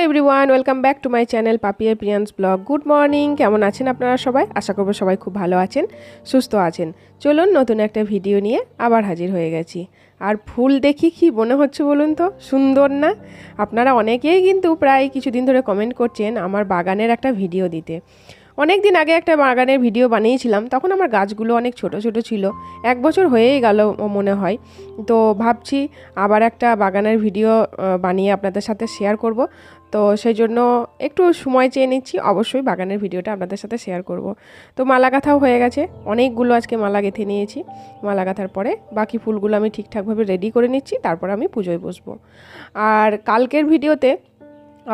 Everyone, welcome back to my channel Papiya Priyans blog. Good morning, কেমন আছেন আপনারা সবাই? আশা করব সবাই খুব ভালো আছেন, সুস্থ আছেন। চলুন নতুন একটা ভিডিও নিয়ে আবার হাজির হয়ে গেছি। আর ফুল দেখি কি মনে হচ্ছে বলুন তো, সুন্দর না? আপনারা অনেকেই কিন্তু প্রায় কিছুদিন ধরে কমেন্ট করছেন আমার বাগানের একটা ভিডিও দিতে। অনেক দিন আগে একটা বাগানের ভিডিও বানিয়েছিলাম, তখন আমার গাছগুলো অনেক ছোট ছোট ছিল। 1 বছর হয়েই গেল মনে হয়। তো ভাবছি আবার একটা বাগানের ভিডিও বানিয়ে আপনাদের সাথে শেয়ার করব। তো সেই জন্য একটু সময় চেয়ে নিচ্ছি, অবশ্যই বাগানের ভিডিওটা আপনাদের সাথে শেয়ার করব। তো মালা গাঁথাও হয়ে গেছে, অনেকগুলো আজকে মালা গেঁথে নিয়েছি। মালা গাঁথার পরে বাকি ফুলগুলো আমি ঠিকঠাকভাবে রেডি করে নিচ্ছি, তারপর আমি পুজোয় বসবো। আর কালকের ভিডিওতে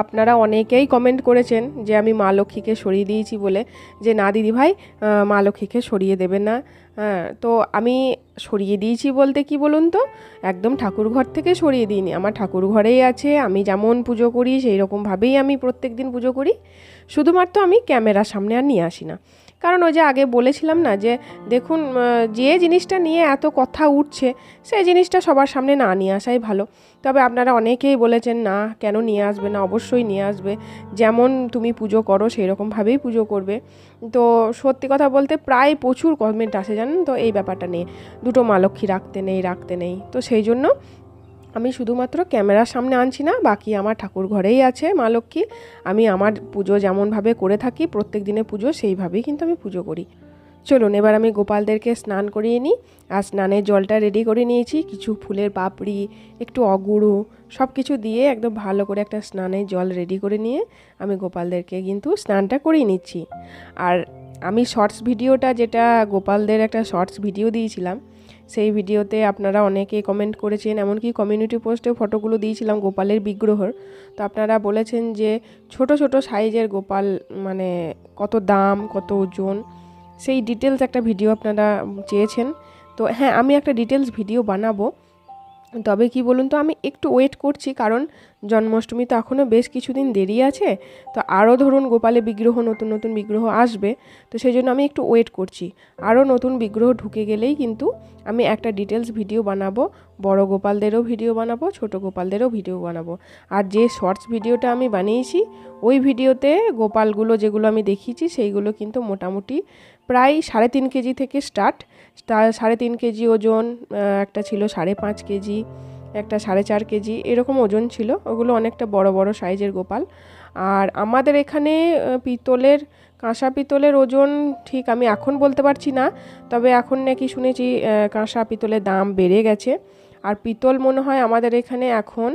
আপনারা অনেকেই কমেন্ট করেছেন যে আমি মা লক্ষ্মীকে সরিয়ে দিয়েছি বলে, যে না দিদিভাই, মা লক্ষ্মীকে সরিয়ে দেবেন না। তো আমি সরিয়ে দিয়েছি বলতে কি বলুন তো, একদম ঠাকুর ঘর থেকে সরিয়ে দিইনি। আমার ঠাকুর ঘরেই আছে, আমি যেমন পুজো করি সেই রকমভাবেই আমি প্রত্যেক দিন পুজো করি। শুধুমাত্র আমি ক্যামেরার সামনে আর নিয়ে আসি না। কারণ ওই যে আগে বলেছিলাম না, যে দেখুন যে জিনিসটা নিয়ে এত কথা উঠছে সেই জিনিসটা সবার সামনে না নিয়ে আসাই ভালো। তবে আপনারা অনেকেই বলেছেন না কেন নিয়ে আসবে না, অবশ্যই নিয়ে আসবে, যেমন তুমি পুজো করো সেই রকমভাবেই পুজো করবে। তো সত্যি কথা বলতে প্রায় প্রচুর কমেন্ট আসে জানেন তো এই ব্যাপারটা নিয়ে, দুটো মা লক্ষ্মী রাখতে নেই। তো সেই জন্য আমি শুধুমাত্র ক্যামেরার সামনে আনছি না, বাকি আমার ঠাকুর ঘরেই আছে মা লক্ষ্মী। আমি আমার পুজো যেমনভাবে করে থাকি প্রত্যেক দিনে পুজো, সেইভাবেই কিন্তু আমি পুজো করি। চলুন এবার আমি গোপালদেরকে স্নান করিয়ে নিই। আর স্নানের জলটা রেডি করে নিয়েছি, কিছু ফুলের পাপড়ি, একটু অগুরু, সব কিছু দিয়ে একদম ভালো করে একটা স্নানের জল রেডি করে নিয়ে আমি গোপালদেরকে কিন্তু স্নানটা করিয়ে নিচ্ছি। আর আমি শর্টস ভিডিওটা, যেটা গোপালদের একটা শর্টস ভিডিও দিয়েছিলাম, সেই ভিডিওতে আপনারা অনেকে কমেন্ট করেছেন, এমনকি কমিউনিটি পোস্টে ফটোগুলো দিয়েছিলাম গোপালের বিগ্রহর। তো আপনারা বলেছেন যে ছোট ছোট সাইজের গোপাল মানে কত দাম, কত ওজন, সেই ডিটেলস একটা ভিডিও আপনারা চেয়েছেন। তো হ্যাঁ, আমি একটা ডিটেলস ভিডিও বানাবো। তবে কি বলুন তো, আমি একটু ওয়েট করছি, কারণ জন্মাষ্টমী তো এখনও বেশ কিছুদিন দেরি আছে। তো আরও ধরুন গোপালের বিগ্রহ, নতুন নতুন বিগ্রহ আসবে। তো সেই জন্য আমি একটু ওয়েট করছি, আরও নতুন বিগ্রহ ঢুকে গেলেই কিন্তু আমি একটা ডিটেলস ভিডিও বানাবো। বড় গোপালদেরও ভিডিও বানাবো, ছোট গোপালদেরও ভিডিও বানাবো। আর যে শর্টস ভিডিওটা আমি বানিয়েছি ওই ভিডিওতে গোপালগুলো যেগুলো আমি দেখিয়েছি সেইগুলো কিন্তু মোটামুটি প্রায় 3.5 কেজি থেকে স্টার্ট। 3.5 কেজি ওজন, একটা ছিল 5.5 কেজি, একটা 4.5 কেজি, এরকম ওজন ছিল। ওগুলো অনেকটা বড় বড় সাইজের গোপাল। আর আমাদের এখানে পিতলের, কাঁসা পিতলের ওজন ঠিক আমি এখন বলতে পারছি না, তবে এখন নাকি শুনেছি কাঁসা পিতলের দাম বেড়ে গেছে। আর পিতল মনে হয় আমাদের এখানে এখন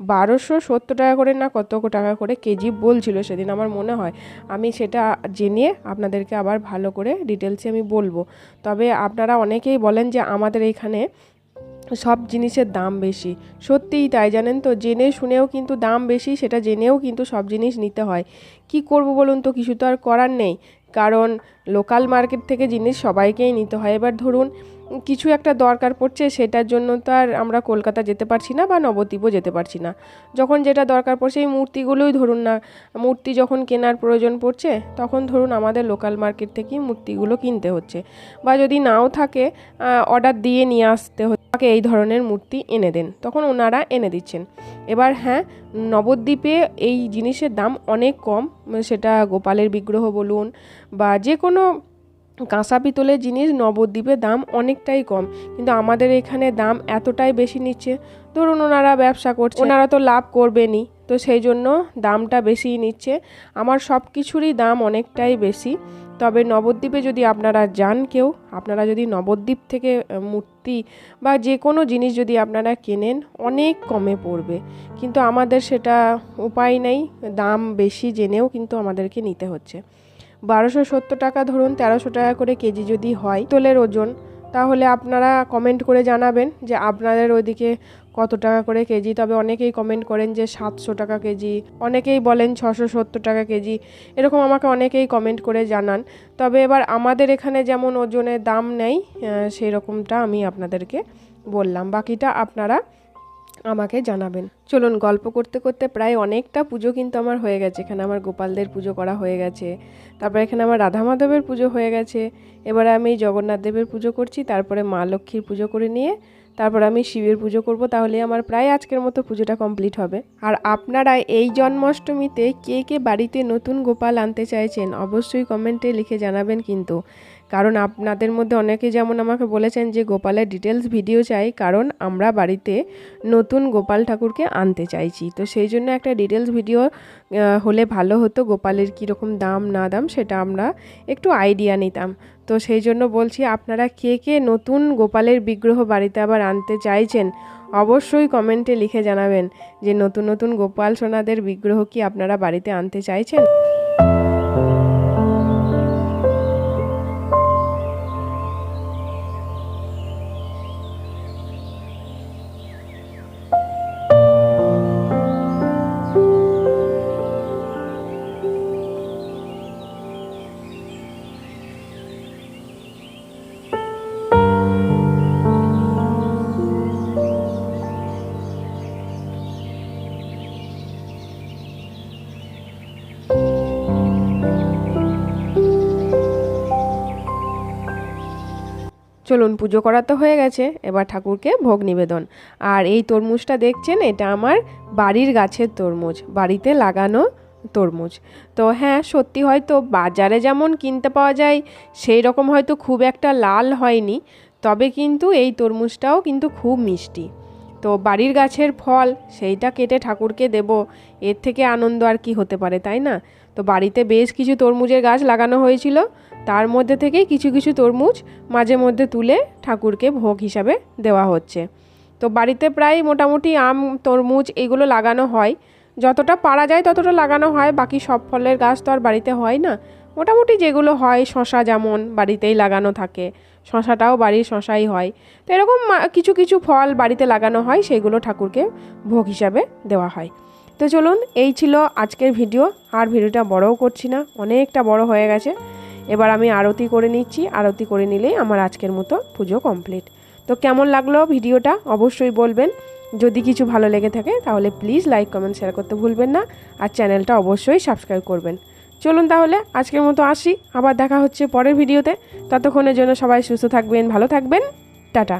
1270 টাকা করে না কত টাকা করে কেজি বলছিল সেদিন আমার মনে হয়। আমি সেটা জেনে আপনাদেরকে আবার ভালো করে ডিটেলসে আমি বলবো। তবে আপনারা অনেকেই বলেন যে আমাদের এখানে সব জিনিসের দাম বেশি। সত্যিই তাই, জানেন তো, জেনে শুনেও কিন্তু দাম বেশি, সেটা জেনেও কিন্তু সব জিনিস নিতে হয়। কি করব বলুন তো, কিছু তো আর করার নেই, কারণ লোকাল মার্কেট থেকে জিনিস সবাইকেই নিতে হয়। এবার ধরুন কিছু একটা দরকার পড়ছে, সেটার জন্য তো আর আমরা কলকাতা যেতে পারছি না বা নবদ্বীপও যেতে পারছি না। যখন যেটা দরকার পড়ছে, এই মূর্তিগুলোই ধরুন না, মূর্তি যখন কেনার প্রয়োজন পড়ছে তখন ধরুন আমাদের লোকাল মার্কেট থেকেই মূর্তিগুলো কিনতে হচ্ছে। বা যদি নাও থাকে, অর্ডার দিয়ে নিয়ে আসতে হচ্ছে, আমাকে এই ধরনের মূর্তি এনে দেন, তখন ওনারা এনে দিচ্ছেন। এবার হ্যাঁ, নবদ্বীপে এই জিনিসের দাম অনেক কম, সেটা গোপালের বিগ্রহ বলুন বা যে কোনো কাঁসা পিতলের জিনিস নবদ্বীপে দাম অনেকটাই কম, কিন্তু আমাদের এখানে দাম এতটাই বেশি নিচ্ছে। ধরুন ওনারা ব্যবসা করছে, ওনারা তো লাভ করবেনই, তো সেই জন্য দামটা বেশিই নিচ্ছে। আমার সব কিছুরই দাম অনেকটাই বেশি। তবে নবদ্বীপে যদি আপনারা যান, আপনারা যদি নবদ্বীপ থেকে মূর্তি বা যে কোনো জিনিস যদি আপনারা কেনেন, অনেক কমে পড়বে। কিন্তু আমাদের সেটা উপায় নেই, দাম বেশি জেনেও কিন্তু আমাদেরকে নিতে হচ্ছে। 1270 টাকা ধরুন, 1300 টাকা করে কেজি যদি হয় পিতলের ওজন, তাহলে আপনারা কমেন্ট করে জানাবেন যে আপনাদের ওইদিকে কত টাকা করে কেজি। তবে অনেকেই কমেন্ট করেন যে 700 টাকা কেজি, অনেকেই বলেন 670 টাকা কেজি, এরকম আমাকে অনেকেই কমেন্ট করে জানান। তবে এবার আমাদের এখানে যেমন ওজনের দাম নেই, সেই রকমটা আমি আপনাদেরকে বললাম, বাকিটা আপনারা আমাকে জানাবেন। চলুন, গল্প করতে করতে প্রায় অনেকটা পুজো কিন্তু আমার হয়ে গেছে। এখানে আমার গোপালদের পুজো করা হয়ে গেছে, তারপরে এখানে আমার রাধা মাধবের পুজো হয়ে গেছে। এবারে আমি জগন্নাথ দেবের পুজো করছি, তারপরে মা লক্ষ্মীর পুজো করে নিয়ে তারপর আমি শিবের পুজো করব, তাহলে আমার প্রায় আজকের মতো পুজোটা কমপ্লিট হবে। আর আপনারা এই জন্মাষ্টমীতে কে কে বাড়িতে নতুন গোপাল আনতে চাইছেন অবশ্যই কমেন্টে লিখে জানাবেন কিন্তু, কারণ আপনাদের মধ্যে অনেকে যেমন আমাকে বলেছেন যে গোপালের ডিটেলস ভিডিও চাই, কারণ আমরা বাড়িতে নতুন গোপাল ঠাকুরকে আনতে চাইছি। তো সেই জন্য একটা ডিটেলস ভিডিও হলে ভালো হতো, গোপালের কীরকম দাম না দাম সেটা আমরা একটু আইডিয়া নিতাম। তো সেই জন্য বলছি, আপনারা কে কে নতুন গোপালের বিগ্রহ বাড়িতে আবার আনতে চাইছেন অবশ্যই কমেন্টে লিখে জানাবেন যে নতুন নতুন গোপাল সোনাদের বিগ্রহ কি আপনারা বাড়িতে আনতে চাইছেন। চলুন, পুজো করা তো হয়ে গেছে, এবার ঠাকুরকে ভোগ নিবেদন। আর এই তরমুজটা দেখছেন, এটা আমার বাড়ির গাছের তরমুজ, বাড়িতে লাগানো তরমুজ। তো হ্যাঁ, সত্যি হয়তো বাজারে যেমন কিনতে পাওয়া যায় সেই রকম হয়তো খুব একটা লাল হয়নি, তবে কিন্তু এই তরমুজটাও কিন্তু খুব মিষ্টি। তো বাড়ির গাছের ফল, সেইটা কেটে ঠাকুরকে দেব, এর থেকে আনন্দ আর কি হতে পারে, তাই না? তো বাড়িতে বেশ কিছু তরমুজের গাছ লাগানো হয়েছিল, তার মধ্যে থেকেই কিছু কিছু তরমুজ মাঝে মধ্যে তুলে ঠাকুরকে ভোগ হিসাবে দেওয়া হচ্ছে। তো বাড়িতে প্রায় মোটামুটি আম, তরমুজ এগুলো লাগানো হয়, যতটা পারা যায় ততটা লাগানো হয়। বাকি সব ফলের গাছ তো আর বাড়িতে হয় না, মোটামুটি যেগুলো হয়, শশা যেমন বাড়িতেই লাগানো থাকে, শশাটাও বাড়ির শশাই হয়। তো এরকম কিছু কিছু ফল বাড়িতে লাগানো হয়, সেগুলো ঠাকুরকে ভোগ হিসাবে দেওয়া হয়। তো চলুন, এই ছিল আজকের ভিডিও। আর ভিডিওটা বড়ও করছি না, অনেকটা বড় হয়ে গেছে। এবার আমি আরতি করে নিচ্ছি, আরতি করে নিলেই আমার আজকের মতো পুজো কমপ্লিট। তো কেমন লাগলো ভিডিওটা অবশ্যই বলবেন। যদি কিছু ভালো লেগে থাকে তাহলে প্লিজ লাইক, কমেন্ট, শেয়ার করতে ভুলবেন না, আর চ্যানেলটা অবশ্যই সাবস্ক্রাইব করবেন। চলুন তাহলে আজকের মতো আসি, আবার দেখা হচ্ছে পরের ভিডিওতে। ততক্ষণের জন্য সবাই সুস্থ থাকবেন, ভালো থাকবেন, টাটা।